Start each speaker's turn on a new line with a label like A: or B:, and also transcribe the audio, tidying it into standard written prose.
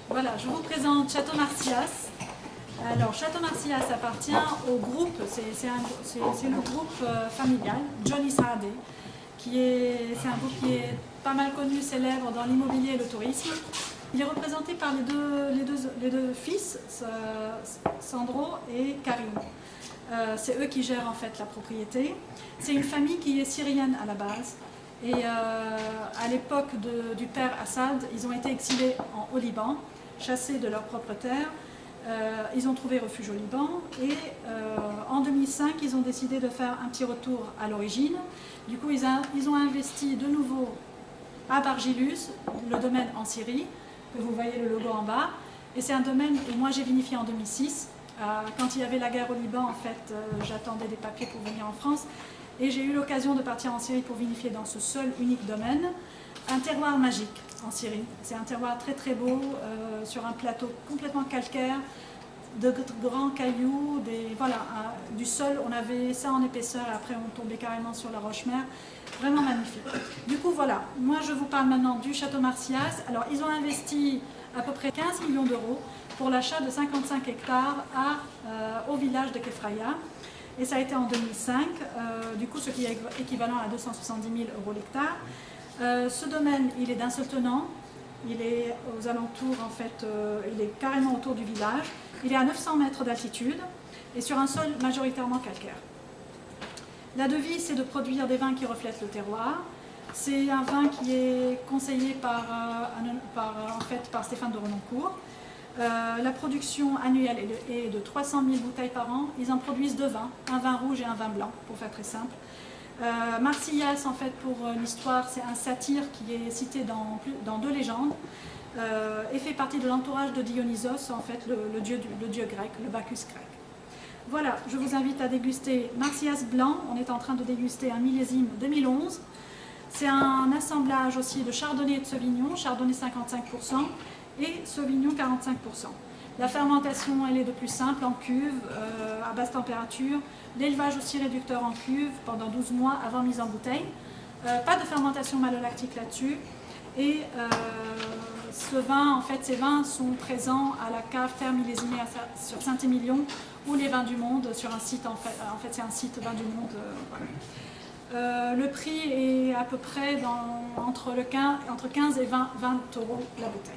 A: Voilà, je vous présente Château Marcias. Alors, Château Marcias appartient au groupe, c'est le groupe familial, Johnny Sade, c'est un groupe qui est pas mal connu, célèbre dans l'immobilier et le tourisme. Il est représenté par les deux fils, Sandro et Karim. C'est eux qui gèrent en fait la propriété. C'est une famille qui est syrienne à la base. Et à l'époque du père Assad, ils ont été exilés au Liban, chassés de leur propre terre. Ils ont trouvé refuge au Liban et en 2005, ils ont décidé de faire un petit retour à l'origine. Du coup, ils ont investi de nouveau à Bargilus, le domaine en Syrie, que vous voyez le logo en bas. Et c'est un domaine où moi j'ai vinifié en 2006. Quand il y avait la guerre au Liban, en fait, j'attendais des papiers pour venir en France. Et j'ai eu l'occasion de partir en Syrie pour vinifier dans ce seul, unique domaine. Un terroir magique en Syrie. C'est un terroir très très beau, sur un plateau complètement calcaire, de grands cailloux, du sol. On avait ça en épaisseur et après on tombait carrément sur la roche-mère. Vraiment magnifique. Du coup voilà, moi je vous parle maintenant du Château Marcias. Alors ils ont investi à peu près 15 millions d'euros pour l'achat de 55 hectares au village de Kefraya. Et ça a été en 2005, du coup ce qui est équivalent à 270 000 euros l'hectare. Ce domaine, il est d'un seul tenant, il est aux alentours, en fait, il est carrément autour du village. Il est à 900 mètres d'altitude et sur un sol majoritairement calcaire. La devise, c'est de produire des vins qui reflètent le terroir. C'est un vin qui est conseillé par Stéphane de Renoncourt. La production annuelle est de 300 000 bouteilles par an. Ils en produisent deux vins, un vin rouge et un vin blanc, pour faire très simple. Marcias, en fait, pour l'histoire, c'est un satyre qui est cité dans deux légendes et fait partie de l'entourage de Dionysos, en fait, le dieu grec, le Bacchus grec. Voilà, je vous invite à déguster Marcias blanc. On est en train de déguster un millésime 2011. C'est un assemblage aussi de chardonnay et de sauvignon, chardonnay 55% et sauvignon 45%. La fermentation, elle est de plus simple en cuve, à basse température. L'élevage aussi réducteur en cuve pendant 12 mois avant mise en bouteille. Pas de fermentation malolactique là-dessus. Et ce vin, en fait, ces vins sont présents à la cave terre millésimée sur Saint-Émilion ou les vins du monde sur un site, en fait c'est un site vins du monde. Voilà. Le prix est à peu près entre 15 et 20 euros la bouteille.